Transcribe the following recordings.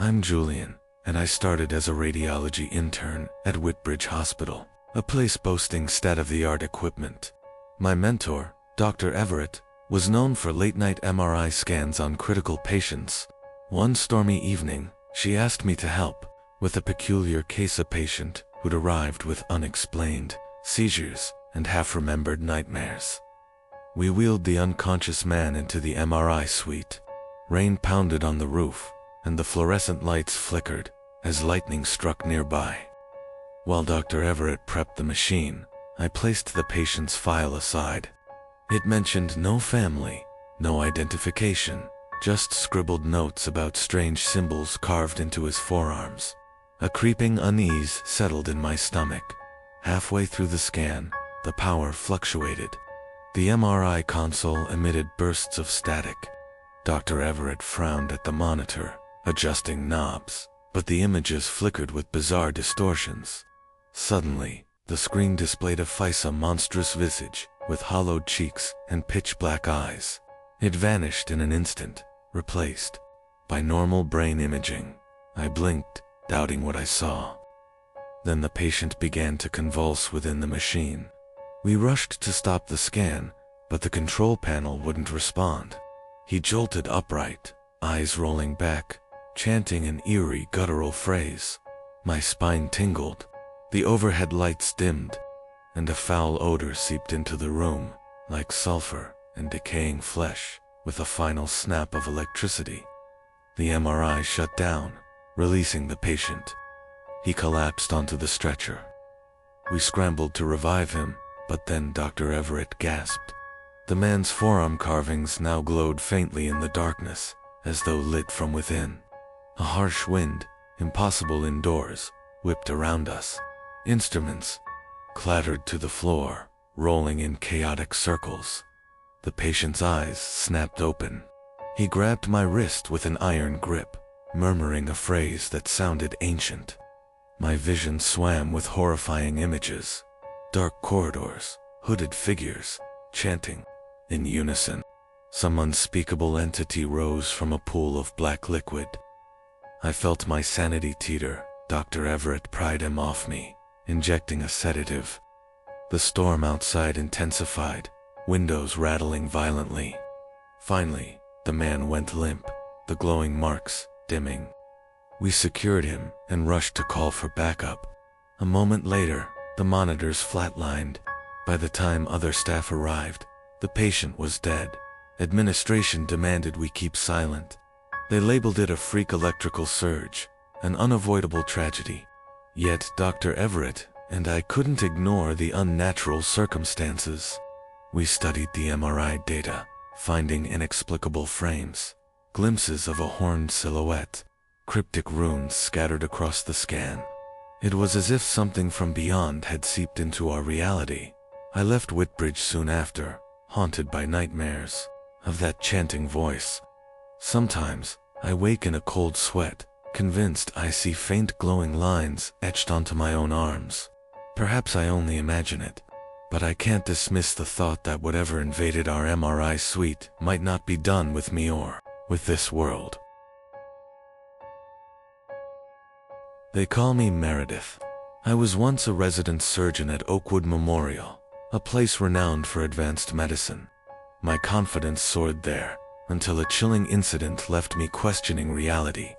I'm Julian, and I started as a radiology intern at Whitbridge Hospital, a place boasting state-of-the-art equipment. My mentor, Dr. Everett, was known for late-night MRI scans on critical patients. One stormy evening, she asked me to help with a peculiar case of patient who'd arrived with unexplained seizures and half-remembered nightmares. We wheeled the unconscious man into the MRI suite. Rain pounded on the roof, and the fluorescent lights flickered as lightning struck nearby. While Dr. Everett prepped the machine, I placed the patient's file aside. It mentioned no family, no identification, just scribbled notes about strange symbols carved into his forearms. A creeping unease settled in my stomach. Halfway through the scan, the power fluctuated. The MRI console emitted bursts of static. Dr. Everett frowned at the monitor, adjusting knobs, but the images flickered with bizarre distortions. Suddenly, the screen displayed a Fisa monstrous visage with hollowed cheeks and pitch-black eyes. It vanished in an instant, replaced by normal brain imaging. I blinked, doubting what I saw. Then the patient began to convulse within the machine. We rushed to stop the scan, but the control panel wouldn't respond. He jolted upright, eyes rolling back, chanting an eerie guttural phrase. My spine tingled. The overhead lights dimmed, and a foul odor seeped into the room, like sulfur and decaying flesh, with a final snap of electricity. The MRI shut down, releasing the patient. He collapsed onto the stretcher. We scrambled to revive him, but then Dr. Everett gasped. The man's forearm carvings now glowed faintly in the darkness, as though lit from within. A harsh wind, impossible indoors, whipped around us. Instruments clattered to the floor, rolling in chaotic circles. The patient's eyes snapped open. He grabbed my wrist with an iron grip, murmuring a phrase that sounded ancient. My vision swam with horrifying images. Dark corridors, hooded figures, chanting in unison. Some unspeakable entity rose from a pool of black liquid. I felt my sanity teeter. Dr. Everett pried him off me, injecting a sedative. The storm outside intensified, windows rattling violently. Finally, the man went limp, the glowing marks dimming. We secured him and rushed to call for backup. A moment later, the monitors flatlined. By the time other staff arrived, the patient was dead. Administration demanded we keep silent. They labeled it a freak electrical surge, an unavoidable tragedy. Yet Dr. Everett and I couldn't ignore the unnatural circumstances. We studied the MRI data, finding inexplicable frames, glimpses of a horned silhouette, cryptic runes scattered across the scan. It was as if something from beyond had seeped into our reality. I left Whitbridge soon after, haunted by nightmares of that chanting voice. Sometimes, I wake in a cold sweat, convinced I see faint glowing lines etched onto my own arms. Perhaps I only imagine it, but I can't dismiss the thought that whatever invaded our MRI suite might not be done with me or with this world. They call me Meredith. I was once a resident surgeon at Oakwood Memorial, a place renowned for advanced medicine. My confidence soared there, until a chilling incident left me questioning reality.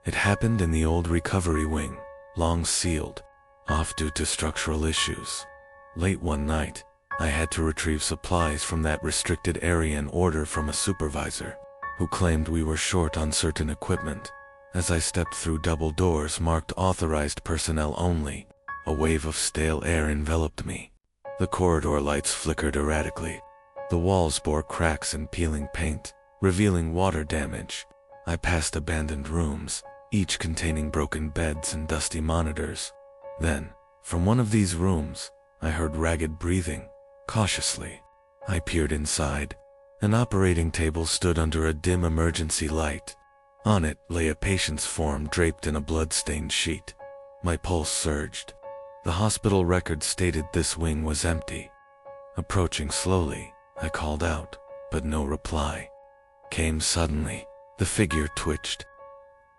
It happened in the old recovery wing, long sealed off due to structural issues. Late one night, I had to retrieve supplies from that restricted area and order from a supervisor, who claimed we were short on certain equipment. As I stepped through double doors marked authorized personnel only, a wave of stale air enveloped me. The corridor lights flickered erratically. The walls bore cracks and peeling paint, revealing water damage. I passed abandoned rooms, each containing broken beds and dusty monitors. Then, from one of these rooms, I heard ragged breathing. Cautiously, I peered inside. An operating table stood under a dim emergency light. On it lay a patient's form draped in a blood-stained sheet. My pulse surged. The hospital record stated this wing was empty. Approaching slowly, I called out, but no reply came suddenly. The figure twitched.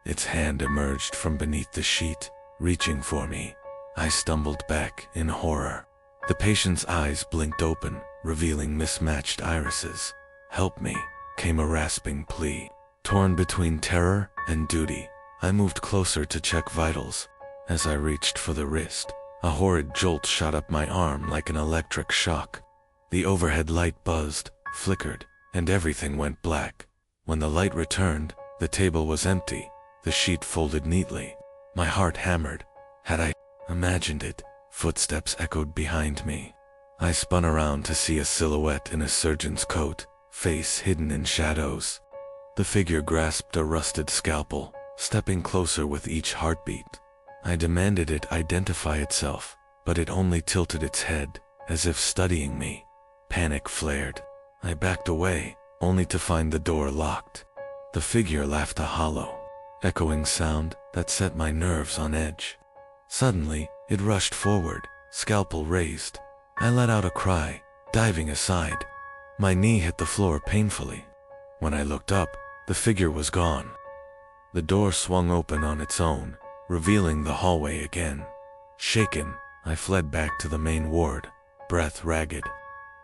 Its hand emerged from beneath the sheet, reaching for me. I stumbled back in horror. The patient's eyes blinked open, revealing mismatched irises. "Help me," came a rasping plea. Torn between terror and duty, I moved closer to check vitals. As I reached for the wrist, a horrid jolt shot up my arm like an electric shock. The overhead light buzzed, flickered, and everything went black. When the light returned, the table was empty, the sheet folded neatly. My heart hammered. Had I imagined it? Footsteps echoed behind me. I spun around to see a silhouette in a surgeon's coat, face hidden in shadows. The figure grasped a rusted scalpel, stepping closer with each heartbeat. I demanded it identify itself, but it only tilted its head, as if studying me. Panic flared. I backed away, only to find the door locked. The figure laughed a hollow, echoing sound that set my nerves on edge. Suddenly, it rushed forward, scalpel raised. I let out a cry, diving aside. My knee hit the floor painfully. When I looked up, the figure was gone. The door swung open on its own, revealing the hallway again. Shaken, I fled back to the main ward, breath ragged.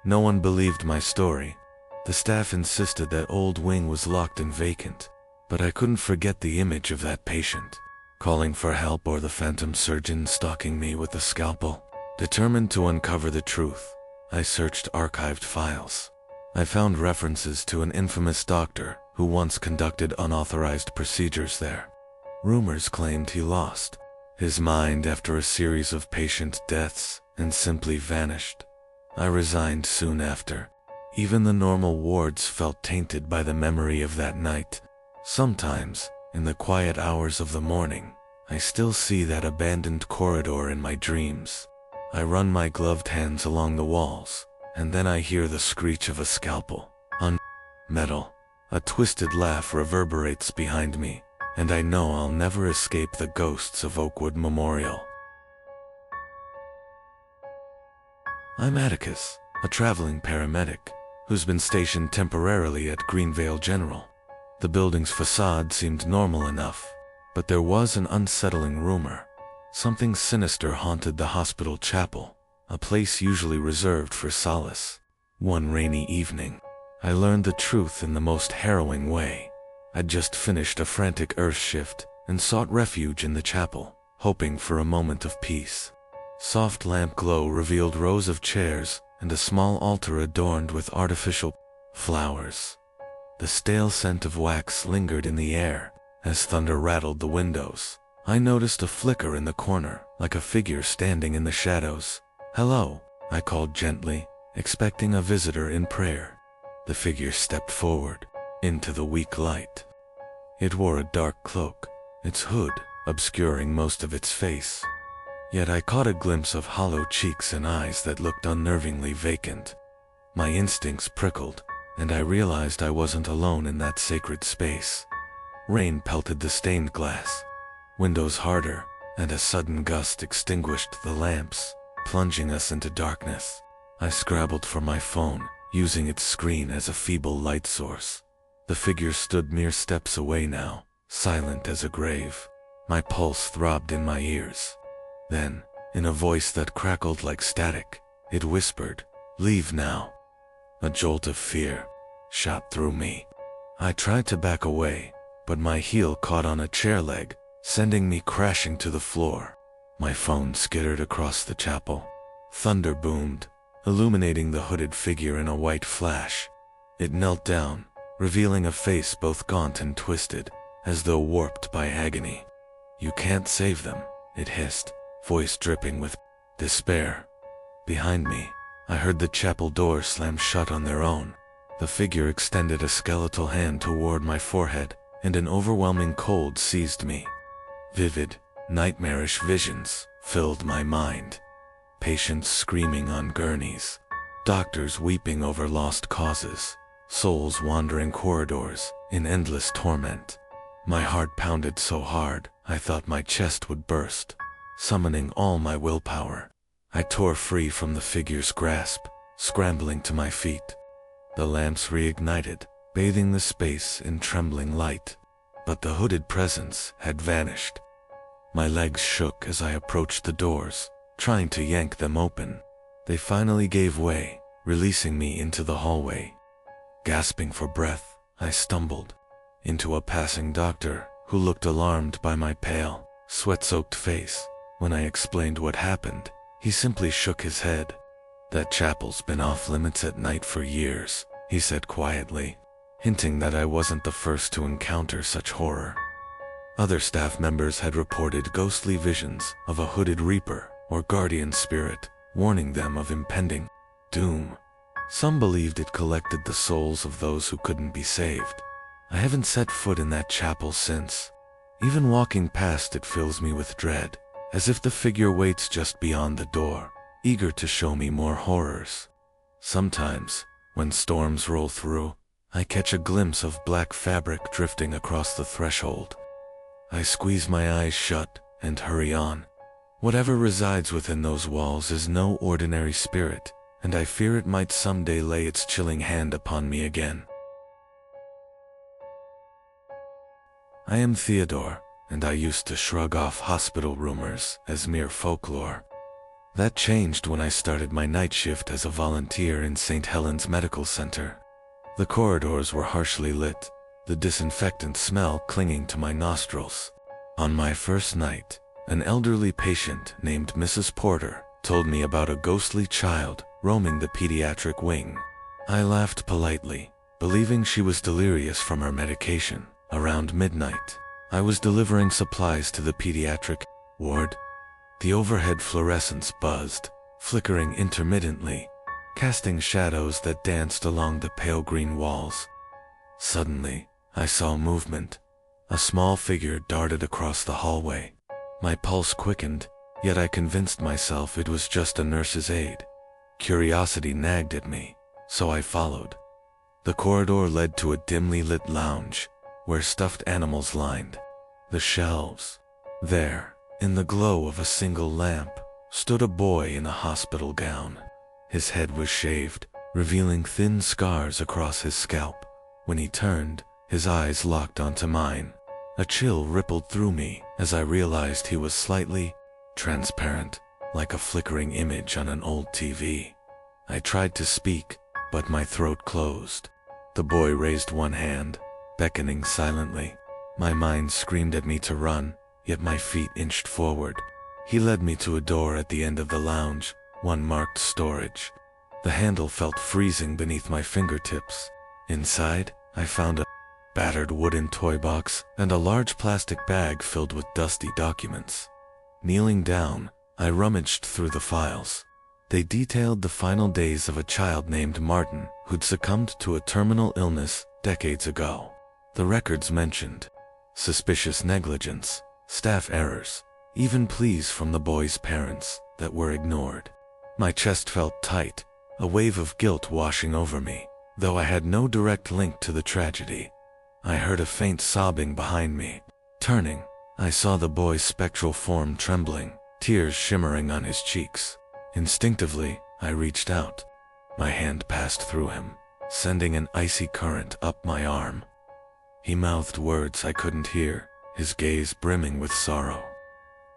No one believed my story. The staff insisted that old wing was locked and vacant, but I couldn't forget the image of that patient, calling for help, or the phantom surgeon stalking me with a scalpel. Determined to uncover the truth, I searched archived files. I found references to an infamous doctor who once conducted unauthorized procedures there. Rumors claimed he lost his mind after a series of patient deaths and simply vanished. I resigned soon after. Even the normal wards felt tainted by the memory of that night. Sometimes, in the quiet hours of the morning, I still see that abandoned corridor in my dreams. I run my gloved hands along the walls, and then I hear the screech of a scalpel on metal. A twisted laugh reverberates behind me, and I know I'll never escape the ghosts of Oakwood Memorial. I'm Atticus, a traveling paramedic, who's been stationed temporarily at Greenvale General. The building's facade seemed normal enough, but there was an unsettling rumor. Something sinister haunted the hospital chapel, a place usually reserved for solace. One rainy evening, I learned the truth in the most harrowing way. I'd just finished a frantic earth shift and sought refuge in the chapel, hoping for a moment of peace. Soft lamp glow revealed rows of chairs and a small altar adorned with artificial flowers. The stale scent of wax lingered in the air as thunder rattled the windows. I noticed a flicker in the corner, like a figure standing in the shadows. "Hello," I called gently, expecting a visitor in prayer. The figure stepped forward, into the weak light. It wore a dark cloak, its hood obscuring most of its face. Yet I caught a glimpse of hollow cheeks and eyes that looked unnervingly vacant. My instincts prickled, and I realized I wasn't alone in that sacred space. Rain pelted the stained glass, windows harder, and a sudden gust extinguished the lamps, plunging us into darkness. I scrabbled for my phone, using its screen as a feeble light source. The figure stood mere steps away now, silent as a grave. My pulse throbbed in my ears. Then, in a voice that crackled like static, it whispered, "Leave now." A jolt of fear shot through me. I tried to back away, but my heel caught on a chair leg, sending me crashing to the floor. My phone skittered across the chapel. Thunder boomed, illuminating the hooded figure in a white flash. It knelt down, revealing a face both gaunt and twisted, as though warped by agony. "You can't save them," it hissed, voice dripping with despair. Behind me, I heard the chapel doors slam shut on their own. The figure extended a skeletal hand toward my forehead, and an overwhelming cold seized me. Vivid, nightmarish visions filled my mind. Patients screaming on gurneys, doctors weeping over lost causes, souls wandering corridors in endless torment. My heart pounded so hard, I thought my chest would burst. Summoning all my willpower, I tore free from the figure's grasp, scrambling to my feet. The lamps reignited, bathing the space in trembling light. but the hooded presence had vanished. My legs shook as I approached the doors, trying to yank them open. They finally gave way, releasing me into the hallway. Gasping for breath, I stumbled into a passing doctor who looked alarmed by my pale, sweat-soaked face. When I explained what happened, he simply shook his head. "That chapel's been off limits at night for years," he said quietly, hinting that I wasn't the first to encounter such horror. Other staff members had reported ghostly visions of a hooded reaper or guardian spirit, warning them of impending doom. Some believed it collected the souls of those who couldn't be saved. I haven't set foot in that chapel since. Even walking past it fills me with dread, as if the figure waits just beyond the door, eager to show me more horrors. Sometimes, when storms roll through, I catch a glimpse of black fabric drifting across the threshold. I squeeze my eyes shut and hurry on. Whatever resides within those walls is no ordinary spirit, and I fear it might someday lay its chilling hand upon me again. I am Theodore, and I used to shrug off hospital rumors as mere folklore. That changed when I started my night shift as a volunteer in St. Helens Medical Center. The corridors were harshly lit, the disinfectant smell clinging to my nostrils. On my first night, an elderly patient named Mrs. Porter told me about a ghostly child roaming the pediatric wing. I laughed politely, believing she was delirious from her medication. Around midnight, I was delivering supplies to the pediatric ward. The overhead fluorescents buzzed, flickering intermittently, casting shadows that danced along the pale green walls. Suddenly, I saw movement. A small figure darted across the hallway. My pulse quickened, yet I convinced myself it was just a nurse's aide. Curiosity nagged at me, so I followed. The corridor led to a dimly lit lounge, where stuffed animals lined the shelves. There, in the glow of a single lamp, stood a boy in a hospital gown. His head was shaved, revealing thin scars across his scalp. When he turned, his eyes locked onto mine. A chill rippled through me as I realized he was slightly transparent, like a flickering image on an old TV. I tried to speak, but my throat closed. The boy raised one hand, beckoning silently. My mind screamed at me to run, yet my feet inched forward. He led me to a door at the end of the lounge, one marked storage. The handle felt freezing beneath my fingertips. Inside, I found a battered wooden toy box and a large plastic bag filled with dusty documents. Kneeling down, I rummaged through the files. They detailed the final days of a child named Martin who'd succumbed to a terminal illness decades ago. The records mentioned suspicious negligence, staff errors, even pleas from the boy's parents that were ignored. My chest felt tight, a wave of guilt washing over me, though I had no direct link to the tragedy. I heard a faint sobbing behind me. Turning, I saw the boy's spectral form trembling, tears shimmering on his cheeks. Instinctively, I reached out. My hand passed through him, sending an icy current up my arm. He mouthed words I couldn't hear, his gaze brimming with sorrow.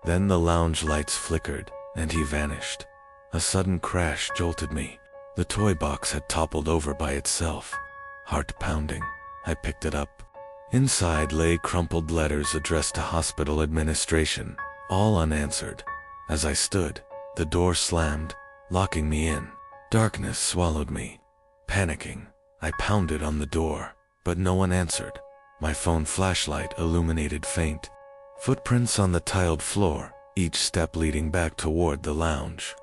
Then the lounge lights flickered, and he vanished. A sudden crash jolted me. The toy box had toppled over by itself. Heart pounding, I picked it up. Inside lay crumpled letters addressed to hospital administration, all unanswered. As I stood, the door slammed, locking me in. Darkness swallowed me. Panicking, I pounded on the door, but no one answered. My phone flashlight illuminated faint. Footprints on the tiled floor, each step leading back toward the lounge.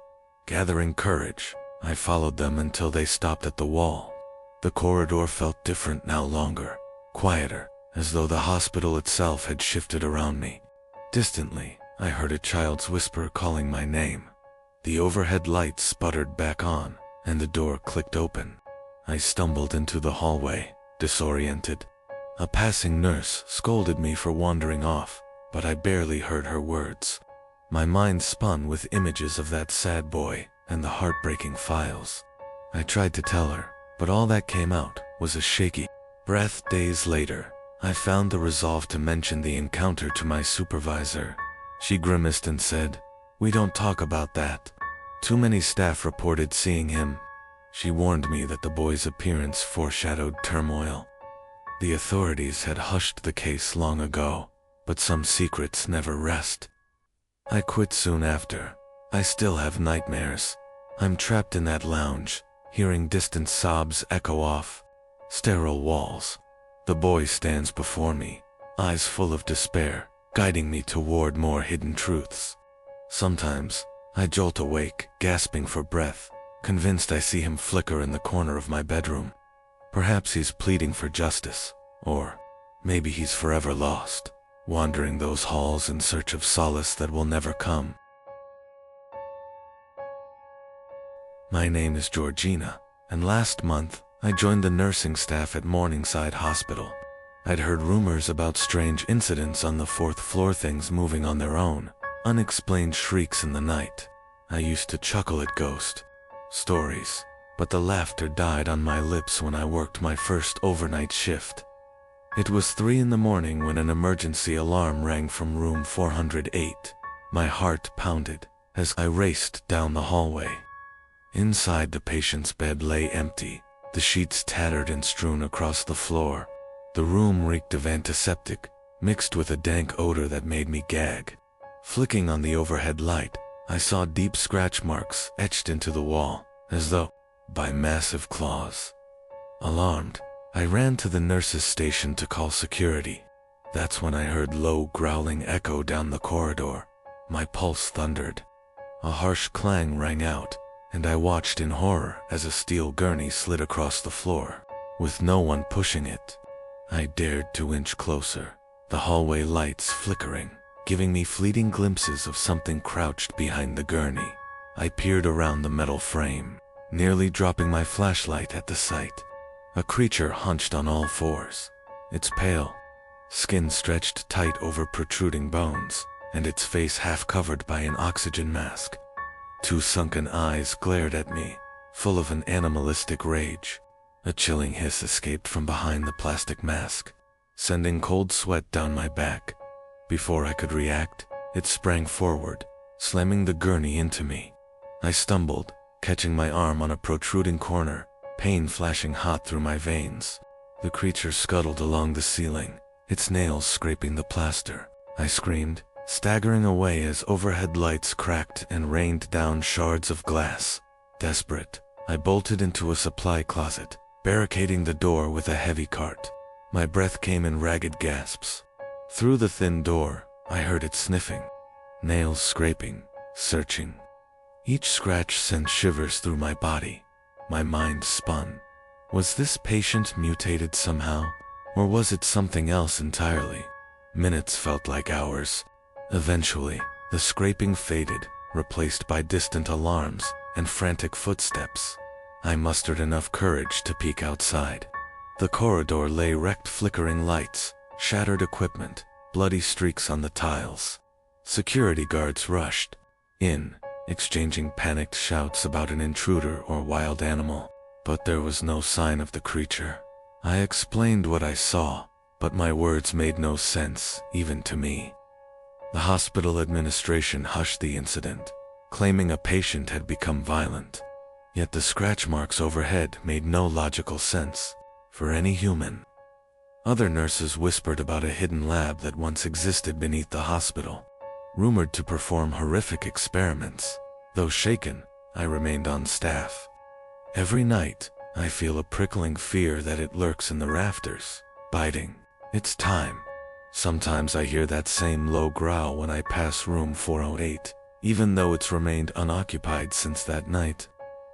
Gathering courage, I followed them until they stopped at the wall. The corridor felt different now, longer, quieter, as though the hospital itself had shifted around me. Distantly, I heard a child's whisper calling my name. The overhead lights sputtered back on, and the door clicked open. I stumbled into the hallway, disoriented. A passing nurse scolded me for wandering off, but I barely heard her words. My mind spun with images of that sad boy and the heartbreaking files. I tried to tell her, but all that came out was a shaky breath. Days later, I found the resolve to mention the encounter to my supervisor. She grimaced and said, "We don't talk about that. Too many staff reported seeing him." She warned me that the boy's appearance foreshadowed turmoil. The authorities had hushed the case long ago, but some secrets never rest. I quit soon after. I still have nightmares. I'm trapped in that lounge, hearing distant sobs echo off sterile walls. The boy stands before me, eyes full of despair, guiding me toward more hidden truths. Sometimes, I jolt awake, gasping for breath, convinced I see him flicker in the corner of my bedroom. Perhaps he's pleading for justice, or maybe he's forever lost, wandering those halls in search of solace that will never come. My name is Georgina, and last month, I joined the nursing staff at Morningside Hospital. I'd heard rumors about strange incidents on the 4th floor, things moving on their own, unexplained shrieks in the night. I used to chuckle at ghost stories, but the laughter died on my lips when I worked my first overnight shift. It was 3 in the morning when an emergency alarm rang from room 408. My heart pounded as I raced down the hallway. Inside, the patient's bed lay empty, the sheets tattered and strewn across the floor. The room reeked of antiseptic, mixed with a dank odor that made me gag. Flicking on the overhead light, I saw deep scratch marks etched into the wall, as though by massive claws. Alarmed, I ran to the nurse's station to call security. That's when I heard low growling echo down the corridor. My pulse thundered. A harsh clang rang out, and I watched in horror as a steel gurney slid across the floor, with no one pushing it. I dared to inch closer, the hallway lights flickering, giving me fleeting glimpses of something crouched behind the gurney. I peered around the metal frame, nearly dropping my flashlight at the sight. A creature hunched on all fours, its pale skin stretched tight over protruding bones, and its face half covered by an oxygen mask. 2 sunken eyes glared at me, full of an animalistic rage. A chilling hiss escaped from behind the plastic mask, sending cold sweat down my back. Before I could react, it sprang forward, slamming the gurney into me. I stumbled, catching my arm on a protruding corner, pain flashing hot through my veins. The creature scuttled along the ceiling, its nails scraping the plaster. I screamed, staggering away as overhead lights cracked and rained down shards of glass. Desperate, I bolted into a supply closet, barricading the door with a heavy cart. My breath came in ragged gasps. Through the thin door, I heard it sniffing, nails scraping, searching. Each scratch sent shivers through my body. My mind spun. Was this patient mutated somehow, or was it something else entirely? Minutes felt like hours. Eventually, the scraping faded, replaced by distant alarms and frantic footsteps. I mustered enough courage to peek outside. The corridor lay wrecked, flickering lights, shattered equipment, bloody streaks on the tiles. Security guards rushed in, exchanging panicked shouts about an intruder or wild animal, but there was no sign of the creature. I explained what I saw, but my words made no sense, even to me. The hospital administration hushed the incident, claiming a patient had become violent. Yet the scratch marks overhead made no logical sense for any human. Other nurses whispered about a hidden lab that once existed beneath the hospital, rumored to perform horrific experiments. Though shaken, I remained on staff. Every night, I feel a prickling fear that it lurks in the rafters, biting. It's time. Sometimes I hear that same low growl when I pass room 408, even though it's remained unoccupied since that night.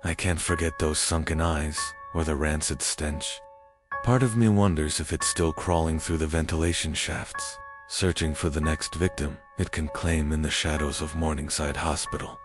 I can't forget those sunken eyes, or the rancid stench. Part of me wonders if it's still crawling through the ventilation shafts, searching for the next victim it can claim in the shadows of Morningside Hospital.